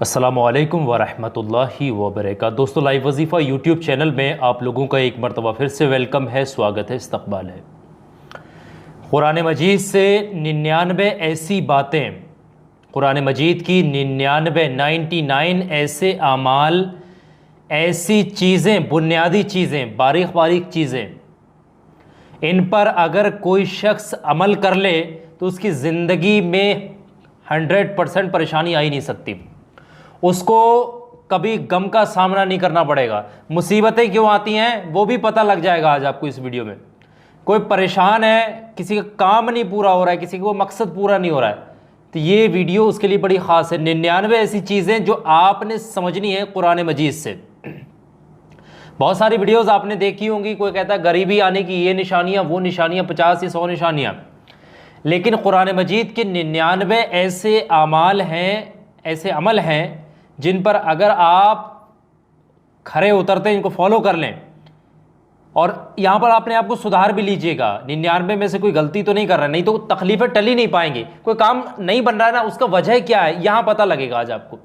अस्सलामुअलैकुम वरहमतुल्लाहि वबरकातुहू। दोस्तों, लाइव वजीफ़ा यूट्यूब चैनल में आप लोगों का एक मरतबा फिर से वेलकम है, स्वागत है, इस्तकबाल है। कुरान मजीद से 99 ऐसी बातें, कुरान मजीद की 99 ऐसे आमाल, ऐसी चीज़ें, बुनियादी चीज़ें, बारीक बारीक चीज़ें, इन पर अगर कोई शख्स अमल कर ले तो उसकी ज़िंदगी में 100% परेशानी आ ही नहीं सकती। उसको कभी गम का सामना नहीं करना पड़ेगा। मुसीबतें क्यों आती हैं वो भी पता लग जाएगा आज आपको इस वीडियो में। कोई परेशान है, किसी का काम नहीं पूरा हो रहा है, किसी को मकसद पूरा नहीं हो रहा है, तो ये वीडियो उसके लिए बड़ी ख़ास है। 99 ऐसी चीज़ें जो आपने समझनी है कुरान मजीद से। बहुत सारी वीडियोस आपने देखी होंगी, कोई कहता है गरीबी आने की ये निशानियाँ, वो निशानियाँ, 50 या 100 निशानियाँ, लेकिन कुरान मजीद के 99 ऐसे आमाल हैं, ऐसे अमल हैं जिन पर अगर आप खरे उतरते हैं, इनको फॉलो कर लें और यहाँ पर आपने आपको सुधार भी लीजिएगा। 99 में से कोई गलती तो नहीं कर रहा है, नहीं तो तकलीफ़ें टल ही नहीं पाएंगी। कोई काम नहीं बन रहा है ना, उसका वजह क्या है यहाँ पता लगेगा आज आपको।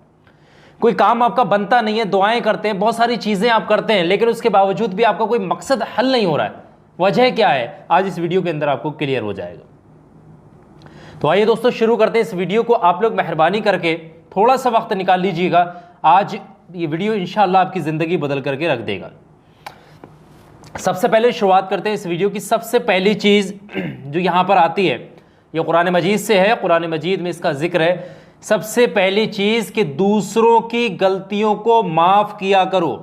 कोई काम आपका बनता नहीं है, दुआएं करते हैं, बहुत सारी चीज़ें आप करते हैं, लेकिन उसके बावजूद भी आपका कोई मकसद हल नहीं हो रहा है, वजह क्या है आज इस वीडियो के अंदर आपको क्लियर हो जाएगा। तो आइए दोस्तों शुरू करते हैं इस वीडियो को। आप लोग मेहरबानी करके थोड़ा सा वक्त निकाल लीजिएगा, आज ये वीडियो इंशाअल्लाह आपकी ज़िंदगी बदल करके रख देगा। सबसे पहले शुरुआत करते हैं इस वीडियो की। सबसे पहली चीज़ जो यहाँ पर आती है ये कुरान मजीद से है, कुरान मजीद में इसका जिक्र है। सबसे पहली चीज़ कि दूसरों की गलतियों को माफ़ किया करो।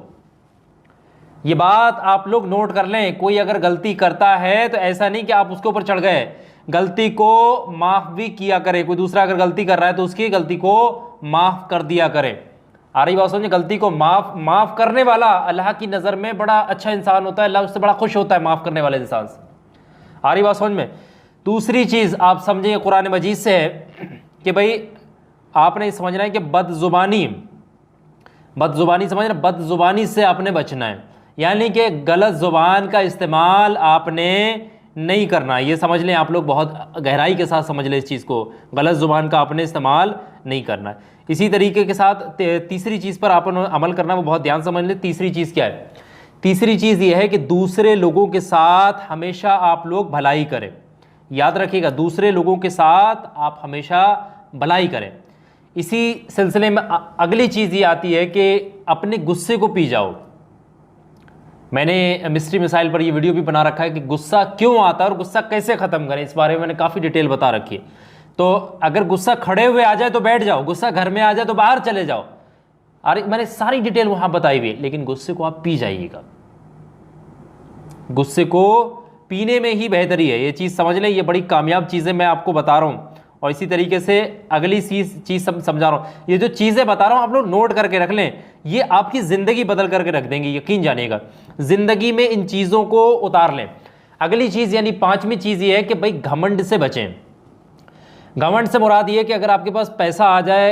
ये बात आप लोग नोट कर लें। कोई अगर गलती करता है तो ऐसा नहीं कि आप उसके ऊपर चढ़ गए, गलती को माफ़ भी किया करें। कोई दूसरा अगर गलती कर रहा है तो उसकी गलती को माफ़ कर दिया करें। आ रही बात समझे? गलती को माफ़ करने वाला अल्लाह की नज़र में बड़ा अच्छा इंसान होता है, अल्लाह उससे बड़ा खुश होता है माफ़ करने वाले इंसान से। आ रही बात समझ में? दूसरी चीज़ आप समझेंगे कुरान मजीद से है कि भाई आपने समझना है कि बदजुबानी समझ रहे, बदजुबानी से आपने बचना है, यानी कि गलत ज़ुबान का इस्तेमाल आपने नहीं करना। ये समझ लें आप लोग, बहुत गहराई के साथ समझ लें इस चीज़ को। गलत ज़ुबान का आपने इस्तेमाल नहीं करना है। इसी तरीके के साथ तीसरी चीज़ पर आप अमल करना, वो बहुत ध्यान समझ लें। तीसरी चीज़ क्या है? तीसरी चीज़ ये है कि दूसरे लोगों के साथ हमेशा आप लोग भलाई करें। याद रखिएगा, दूसरे लोगों के साथ आप हमेशा भलाई करें। इसी सिलसिले में अगली चीज़ ये आती है कि अपने गुस्से को पी जाओ। मैंने मिस्ट्री मिसाइल पर ये वीडियो भी बना रखा है कि गुस्सा क्यों आता है और गुस्सा कैसे ख़त्म करें, इस बारे में मैंने काफ़ी डिटेल बता रखी है। तो अगर गुस्सा खड़े हुए आ जाए तो बैठ जाओ, गुस्सा घर में आ जाए तो बाहर चले जाओ। अरे मैंने सारी डिटेल वहाँ बताई हुई है, लेकिन गुस्से को आप पी जाइएगा। गुस्से को पीने में ही बेहतरी है, ये चीज़ समझ लें। ये बड़ी कामयाब चीज़ें मैं आपको बता रहा हूँ। और इसी तरीके से अगली चीज़ समझा रहा हूँ। ये जो चीज़ें बता रहा हूँ आप लोग नोट करके रख लें, ये आपकी ज़िंदगी बदल करके रख देंगी, यकीन जानिएगा। ज़िंदगी में इन चीज़ों को उतार लें। अगली चीज़ यानी पांचवी चीज़ ये है कि भाई घमंड से बचें। घमंड से मुराद ये है कि अगर आपके पास पैसा आ जाए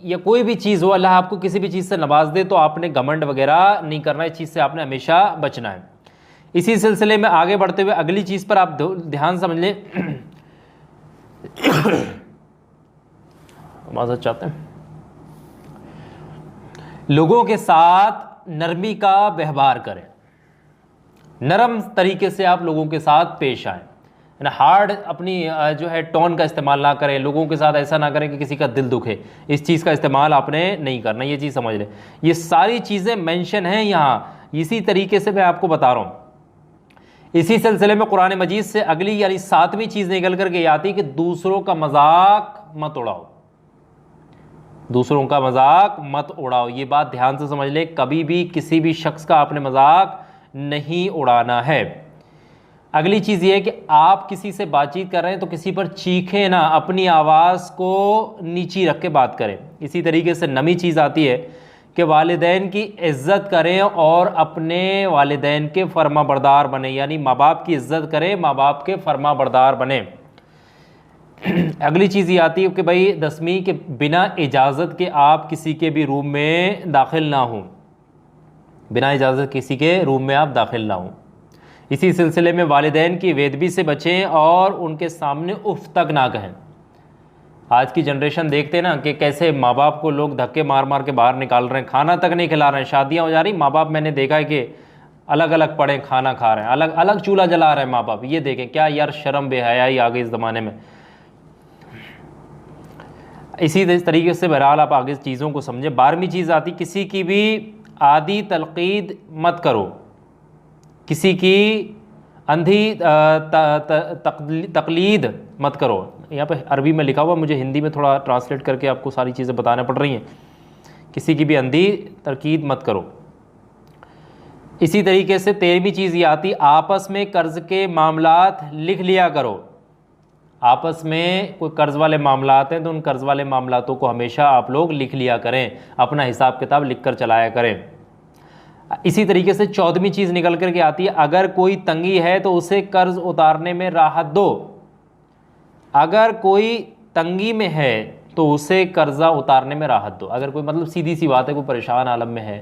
या कोई भी चीज़ हो, अल्लाह आपको किसी भी चीज़ से नवाज दे, तो आपने घमंड वगैरह नहीं करना। इस चीज़ से आपने हमेशा बचना है। इसी सिलसिले में आगे बढ़ते हुए अगली चीज़ पर आप ध्यान समझ लें। माज़रत चाहते हैं, लोगों के साथ नरमी का व्यवहार करें। नरम तरीके से आप लोगों के साथ पेश आएँ, हार्ड अपनी जो है टोन का इस्तेमाल ना करें। लोगों के साथ ऐसा ना करें कि किसी का दिल दुखे, इस चीज़ का इस्तेमाल आपने नहीं करना। ये चीज़ समझ लें। ये सारी चीज़ें मेंशन हैं यहाँ, इसी तरीके से मैं आपको बता रहा हूँ। इसी सिलसिले में कुरान मजीद से अगली यानी सातवीं चीज़ निकल करके ये आती है कि दूसरों का मजाक मत उड़ाओ। दूसरों का मजाक मत उड़ाओ, ये बात ध्यान से समझ लें। कभी भी किसी भी शख्स का आपने मजाक नहीं उड़ाना है। अगली चीज़ ये है कि आप किसी से बातचीत कर रहे हैं तो किसी पर चीखें ना, अपनी आवाज़ को नीची रख के बात करें। इसी तरीके से नवी चीज़ आती है कि वालिदैन की इज़्ज़त करें और अपने वालिदैन के फर्मा बरदार बने, यानी माँ बाप की इज़्ज़त करें, माँ बाप के फर्मा बरदार बने। अगली चीज़ ये आती है कि भाई 10वीं के बिना इजाज़त के आप किसी के भी रूम में दाखिल ना हों। बिना इजाज़त किसी के रूम में आप दाखिल ना हों। इसी सिलसिले में वालिदैन की बेअदबी से बचें और उनके सामने उफ तक ना कहें। आज की जनरेशन देखते हैं ना कि कैसे माँ बाप को लोग धक्के मार मार के बाहर निकाल रहे हैं, खाना तक नहीं खिला रहे हैं, शादियाँ हो जा रही, माँ बाप मैंने देखा है कि अलग अलग पड़े खाना खा रहे हैं, अलग अलग चूल्हा जला रहे हैं माँ बाप। ये देखें क्या यार शर्म बेहयाई आ गई इस ज़माने में। इसी तरीके से बहरहाल आप आगे चीज़ों को समझें। 12वीं चीज़ आती, किसी की भी आदि तलकीद मत करो, किसी की अंधी तकलीद मत करो। यहाँ पे अरबी में लिखा हुआ, मुझे हिंदी में थोड़ा ट्रांसलेट करके आपको सारी चीज़ें बताना पड़ रही हैं। किसी की भी अंधी तकलीद मत करो। इसी तरीके से 13वीं चीज़ ये आती, आपस में कर्ज़ के मामलात लिख लिया करो। आपस में कोई कर्ज़ वाले मामलात हैं तो उन कर्ज़ वाले मामलातों को हमेशा आप लोग लिख लिया करें, अपना हिसाब किताब लिख कर चलाया करें। इसी तरीके से 14वीं चीज़ निकल कर के आती है, अगर कोई तंगी है तो उसे कर्ज़ उतारने में राहत दो। अगर कोई तंगी में है तो उसे कर्ज़ा उतारने में राहत दो। अगर कोई मतलब सीधी सी बात है, कोई परेशान आलम में है,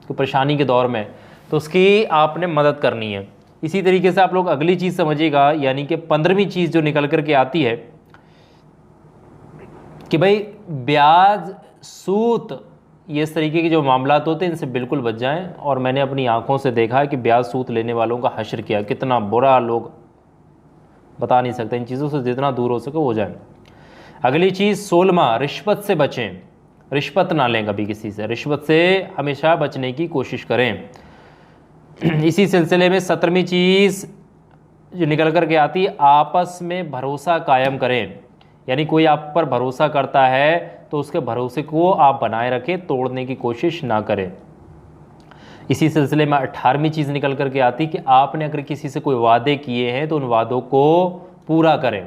कोई परेशानी के दौर में, तो उसकी आपने मदद करनी है। इसी तरीके से आप लोग अगली चीज़ समझिएगा, यानी कि 15वीं चीज़ जो निकल कर के आती है कि भाई ब्याज, सूद, ये इस तरीके के जो मामलात होते हैं इनसे बिल्कुल बच जाएं। और मैंने अपनी आंखों से देखा है कि ब्याज सूद लेने वालों का हश्र किया, कितना बुरा, लोग बता नहीं सकते। इन चीज़ों से जितना दूर हो सके हो जाए। अगली चीज़ 16वां, रिश्वत से बचें। रिश्वत ना लें कभी किसी से, रिश्वत से हमेशा बचने की कोशिश करें। इसी सिलसिले में 17वीं चीज़ जो निकल कर के आती है, आपस में भरोसा कायम करें। यानी कोई आप पर भरोसा करता है तो उसके भरोसे को आप बनाए रखें, तोड़ने की कोशिश ना करें। इसी सिलसिले में 18वीं चीज़ निकल कर के आती कि आपने अगर किसी से कोई वादे किए हैं तो उन वादों को पूरा करें,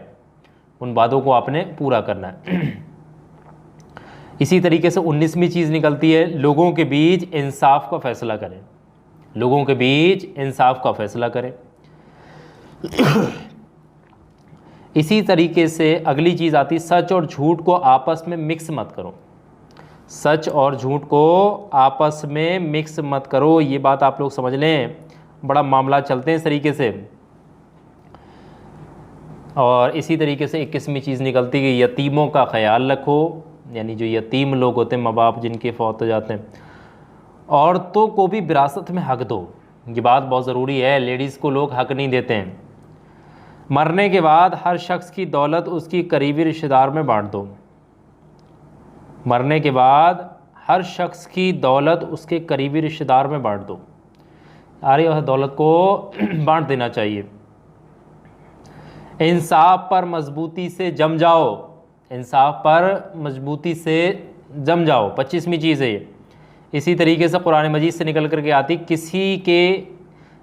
उन वादों को आपने पूरा करना है। इसी तरीके से 19वीं चीज़ निकलती है, लोगों के बीच इंसाफ का फैसला करें। लोगों के बीच इंसाफ का फैसला करें। इसी तरीके से अगली चीज़ आती, सच और झूठ को आपस में मिक्स मत करो। सच और झूठ को आपस में मिक्स मत करो, ये बात आप लोग समझ लें, बड़ा मामला चलते हैं इस तरीके से। और इसी तरीके से 21वीं चीज़ निकलती है, यतीमों का ख्याल रखो। यानी जो यतीम लोग होते हैं, माँ बाप जिनके फौत हो जाते हैं, औरतों को भी विरासत में हक दो। ये बात बहुत ज़रूरी है, लेडीज़ को लोग हक नहीं देते हैं। मरने के बाद हर शख्स की दौलत उसकी करीबी रिश्तेदार में बांट दो। मरने के बाद हर शख्स की दौलत उसके करीबी रिश्तेदार में बांट दो। सारी दौलत को बांट देना चाहिए। इंसाफ पर मजबूती से जम जाओ। इंसाफ पर मजबूती से जम जाओ, 25वीं चीज़ है ये। इसी तरीके से कुरान मजीद से निकल करके आती, किसी के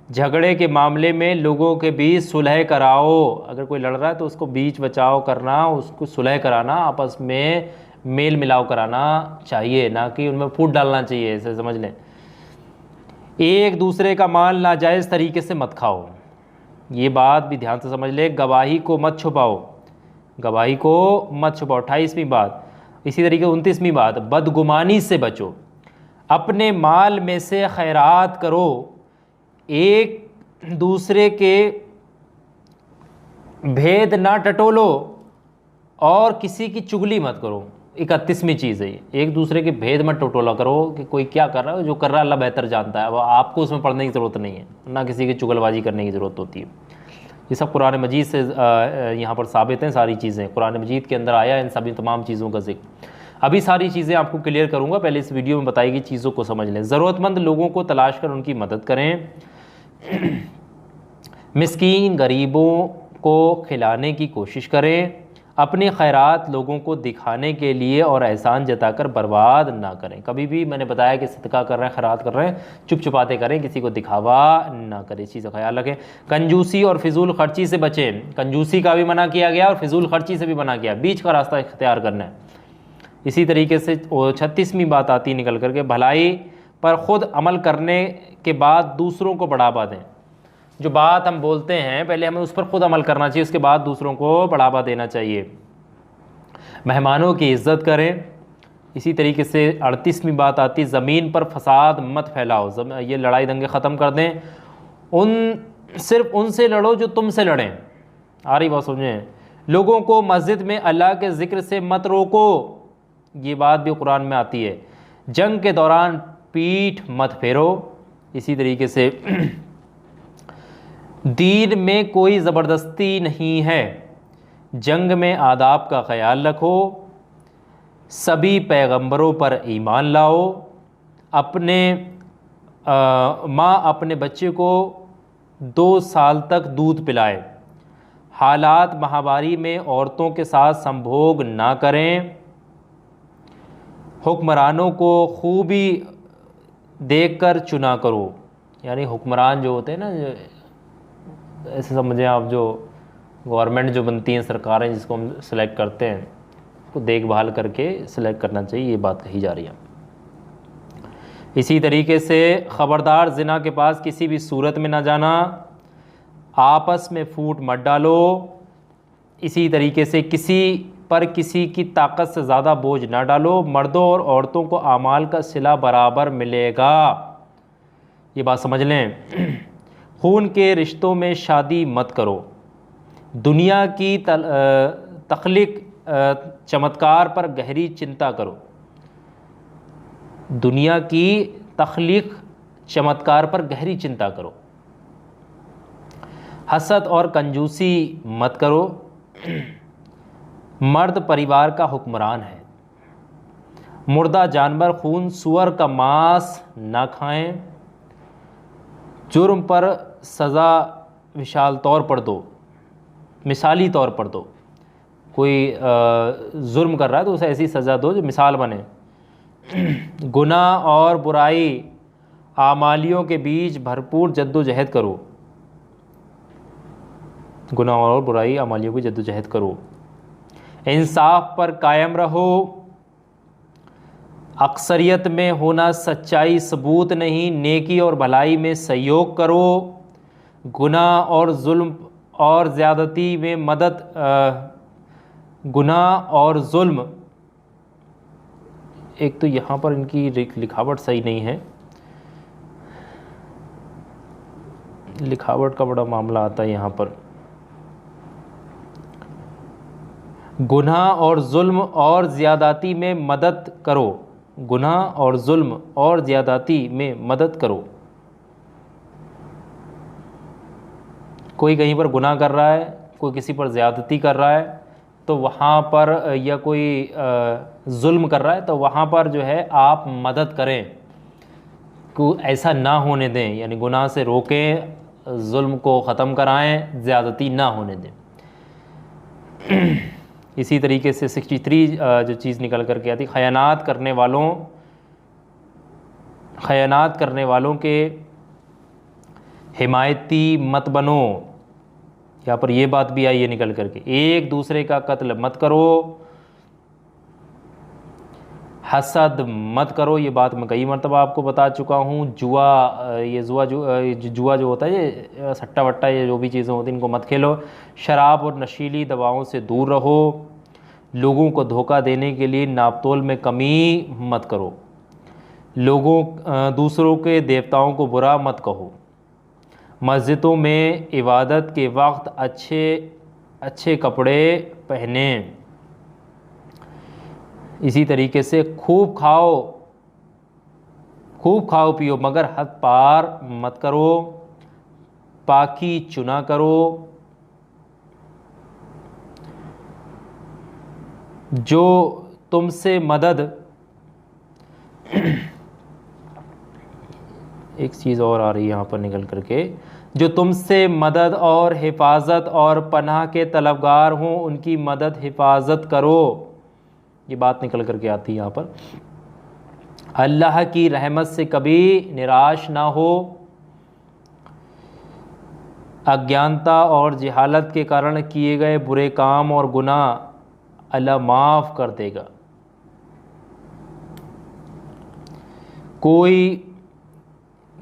झगड़े के मामले में लोगों के बीच सुलह कराओ। अगर कोई लड़ रहा है तो उसको बीच बचाव करना, उसको सुलह कराना, आपस में मेल मिलाव कराना चाहिए, ना कि उनमें फूट डालना चाहिए। ऐसे समझ लें। एक दूसरे का माल नाजायज़ तरीके से मत खाओ, ये बात भी ध्यान से समझ ले। गवाही को मत छुपाओ, गवाही को मत छुपाओ, 28वीं बात। इसी तरीके 29वीं बात, बदगुमानी से बचो। अपने माल में से खैरात करो, एक दूसरे के भेद ना टटोलो और किसी की चुगली मत करो। 31वीं चीज़ है ये, एक दूसरे के भेद मत टटोला करो कि कोई क्या कर रहा है, जो कर रहा है अल्लाह बेहतर जानता है, अब आपको उसमें पढ़ने की ज़रूरत नहीं है, ना किसी की चुगलबाजी करने की ज़रूरत होती है। ये सब कुरान मजीद से यहाँ पर साबित हैं सारी चीज़ें, कुरान मजीद के अंदर आया इन सभी तमाम चीज़ों का जिक्र। अभी सारी चीज़ें आपको क्लियर करूँगा, पहले इस वीडियो में बताई गई चीज़ों को समझ लें। ज़रूरतमंद लोगों को तलाश कर उनकी मदद करें। मिस्कीन गरीबों को खिलाने की कोशिश करें। अपने खैरात लोगों को दिखाने के लिए और एहसान जताकर बर्बाद ना करें। कभी भी मैंने बताया कि सदका कर रहे हैं, खैरात कर रहे हैं, चुप चुपाते करें, किसी को दिखावा ना करें, इस चीज़ का ख्याल रखें। कंजूसी और फिजूल खर्ची से बचें। कंजूसी का भी मना किया गया और फिजूल खर्ची से भी मना किया, बीच का रास्ता इख्तियार करना है। इसी तरीके से 36वीं बात आती निकल करके, भलाई पर ख़ुद अमल करने के बाद दूसरों को बढ़ावा दें। जो बात हम बोलते हैं पहले हमें उस पर ख़ुद अमल करना चाहिए, उसके बाद दूसरों को बढ़ावा देना चाहिए। मेहमानों की इज़्ज़त करें। इसी तरीके से 38वीं बात आती, ज़मीन पर फसाद मत फैलाओ। ये लड़ाई दंगे ख़त्म कर दें। सिर्फ उनसे लड़ो जो तुमसे लड़ें। आ रही बात समझें। लोगों को मस्जिद में अल्लाह के ज़िक्र से मत रोको, ये बात भी कुरान में आती है। जंग के दौरान पीठ मत फेरो। इसी तरीके से दीन में कोई ज़बरदस्ती नहीं है, जंग में आदाब का ख्याल रखो, सभी पैगंबरों पर ईमान लाओ, अपने माँ अपने बच्चे को 2 साल तक दूध पिलाए, हालात महामारी में औरतों के साथ संभोग ना करें, हुक्मरानों को खूबी देखकर चुना करो। यानी हुक्मरान जो होते हैं ना, ऐसे समझें आप, जो गवर्नमेंट जो बनती हैं, सरकारें जिसको हम सेलेक्ट करते हैं, उसको देखभाल करके सेलेक्ट करना चाहिए, ये बात कही जा रही है। इसी तरीके से ख़बरदार ज़िना के पास किसी भी सूरत में ना जाना, आपस में फूट मत डालो। इसी तरीके से किसी पर किसी की ताकत से ज़्यादा बोझ ना डालो, मर्दों और औरतों को आमाल का सिला बराबर मिलेगा, ये बात समझ लें। खून के रिश्तों में शादी मत करो, दुनिया की तख्लीक चमत्कार पर गहरी चिंता करो, दुनिया की तख्लीक चमत्कार पर गहरी चिंता करो, हसद और कंजूसी मत करो। मर्द परिवार का हुक्मरान है, मुर्दा जानवर खून सूअर का मांस ना खाएं, जुर्म पर सज़ा विशाल तौर पर दो, मिसाली तौर पर दो। कोई जुर्म कर रहा है तो उसे ऐसी सज़ा दो जो मिसाल बने। गुनाह और बुराई आमालियों के बीच भरपूर जद्दोजहद करो, गुनाह और बुराई आमालियों की जद्दोजहद करो। इंसाफ पर कायम रहो, अक्सरियत में होना सच्चाई सबूत नहीं, नेकी और भलाई में सहयोग करो। गुनाह और जुल्म और ज़्यादती में मदद, गुनाह और जुल्म, एक तो यहाँ पर इनकी लिखावट सही नहीं है, लिखावट का बड़ा मामला आता है यहाँ पर। गुनाह और जुल्म और ज़्यादती में मदद करो, गुनाह और जुल्म और ज़्यादती में मदद करो। कोई कहीं पर गुनाह कर रहा है, कोई किसी पर ज़्यादती कर रहा है, तो वहाँ पर, या कोई जुल्म कर रहा है, तो वहाँ पर जो है आप मदद करें, को ऐसा ना होने दें, यानी गुनाह से रोकें, जुल्म को ख़त्म कराएं, ज़्यादती ना होने दें। इसी तरीके से 63 जो चीज़ निकल कर के आती, खयानात करने वालों के हिमायती मत बनो। यहाँ पर ये बात भी आई है निकल करके, एक दूसरे का कत्ल मत करो, हसद मत करो, ये बात मैं कई मरतबा आपको बता चुका हूँ। जुआ जो होता है, ये सट्टा वट्टा, ये जो भी चीज़ें होती हैं, इनको मत खेलो। शराब और नशीली दवाओं से दूर रहो, लोगों को धोखा देने के लिए नापतोल में कमी मत करो, दूसरों के देवताओं को बुरा मत कहो, मस्जिदों में इबादत के वक्त अच्छे कपड़े पहने। इसी तरीके से खूब खाओ पियो, मगर हद पार मत करो, पाकी चुना करो, जो तुमसे मदद एक चीज़ और आ रही है यहाँ पर निकल करके, जो तुमसे मदद और हिफाजत और पनाह के तलबगार हों, उनकी मदद हिफाजत करो, ये बात निकल करके आती है यहाँ पर। अल्लाह की रहमत से कभी निराश ना हो, अज्ञानता और जहालत के कारण किए गए बुरे काम और गुनाह अल्लाह माफ़ कर देगा। कोई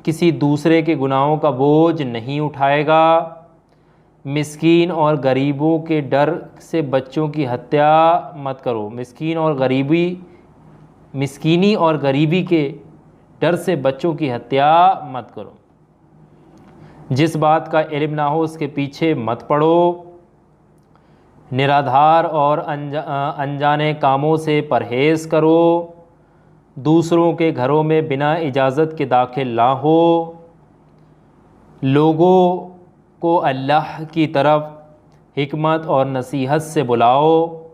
किसी दूसरे के गुनाहों का बोझ नहीं उठाएगा, मिस्कीन और गरीबों के डर से बच्चों की हत्या मत करो। मिस्कीनी और गरीबी के डर से बच्चों की हत्या मत करो। जिस बात का इल्म ना हो उसके पीछे मत पड़ो। निराधार और अनजाने कामों से परहेज़ करो। दूसरों के घरों में बिना इजाज़त के दाखिल ना हो। लोगों को अल्लाह की तरफ हिकमत और नसीहत से बुलाओ।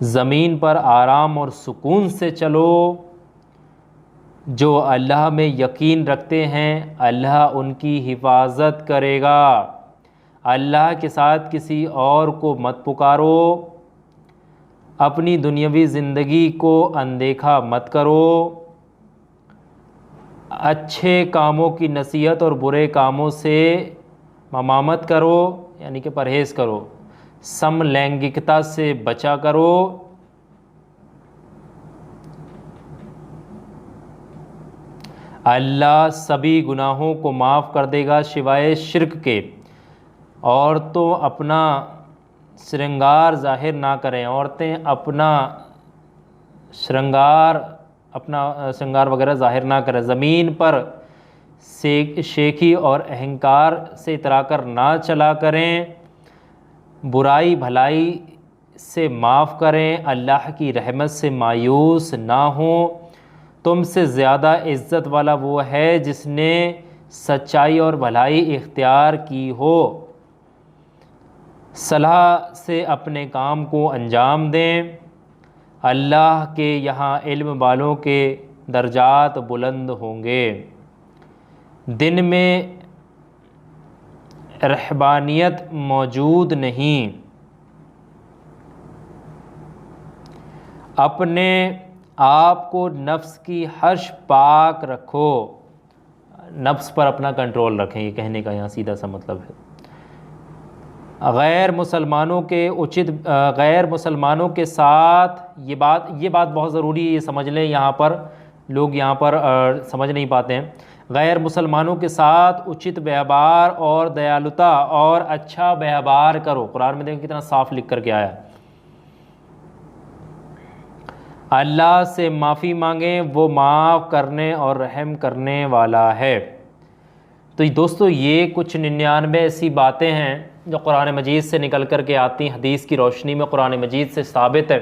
ज़मीन पर आराम और सुकून से चलो। जो अल्लाह में यकीन रखते हैं अल्लाह उनकी हिफाजत करेगा। अल्लाह के साथ किसी और को मत पुकारो। अपनी दुनियावी ज़िंदगी को अनदेखा मत करो। अच्छे कामों की नसीहत और बुरे कामों से ममामत करो, यानी कि परहेज़ करो। समलैंगिकता से बचा करो। अल्लाह सभी गुनाहों को माफ़ कर देगा सिवाय शिर्क के। औरतों अपना श्रृंगार ज़ाहिर ना करें। औरतें अपना श्रृंगार वगैरह ज़ाहिर ना करें। ज़मीन पर शेखी और अहंकार से इतराकर ना चला करें। बुराई भलाई से माफ़ करें। अल्लाह की रहमत से मायूस ना हो। तुमसे ज़्यादा इज़्ज़त वाला वो है जिसने सच्चाई और भलाई इख्तियार की हो। सलाह से अपने काम को अंजाम दें। अल्लाह के यहाँ इल्म वालों के दर्जात बुलंद होंगे। दिन में रहबानियत मौजूद नहीं। अपने आप को नफ्स की हर्ष पाक रखो। नफ्स पर अपना कंट्रोल रखें, ये कहने का यहाँ सीधा सा मतलब है। गैर मुसलमानों के साथ ये बात बहुत ज़रूरी है, ये समझ लें। यहाँ पर लोग समझ नहीं पाते हैं। गैर मुसलमानों के साथ उचित व्यवहार और दयालुता और अच्छा व्यवहार करो। कुरान में देखें कितना साफ लिख कर के आया। अल्लाह से माफ़ी मांगें, वो माफ़ करने और रहम करने वाला है। तो दोस्तों ये कुछ 99 ऐसी बातें हैं जो कुरान मजीद से निकल कर के आती हैं, हदीस की रोशनी में कुरान मजीद से साबित है।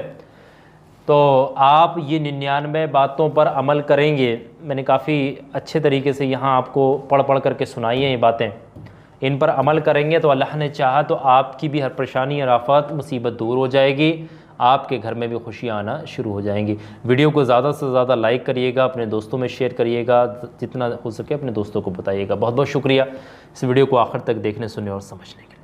तो आप ये 99 बातों पर अमल करेंगे। मैंने काफ़ी अच्छे तरीके से यहाँ आपको पढ़ करके सुनाई हैं ये बातें। इन पर अमल करेंगे तो अल्लाह ने चाहा तो आपकी भी हर परेशानी और आफत मुसीबत दूर हो जाएगी। आपके घर में भी खुशियाँ आना शुरू हो जाएंगी। वीडियो को ज़्यादा से ज़्यादा लाइक करिएगा, अपने दोस्तों में शेयर करिएगा, जितना हो सके अपने दोस्तों को बताइएगा। बहुत बहुत शुक्रिया इस वीडियो को आखिर तक देखने, सुनने और समझने के लिए।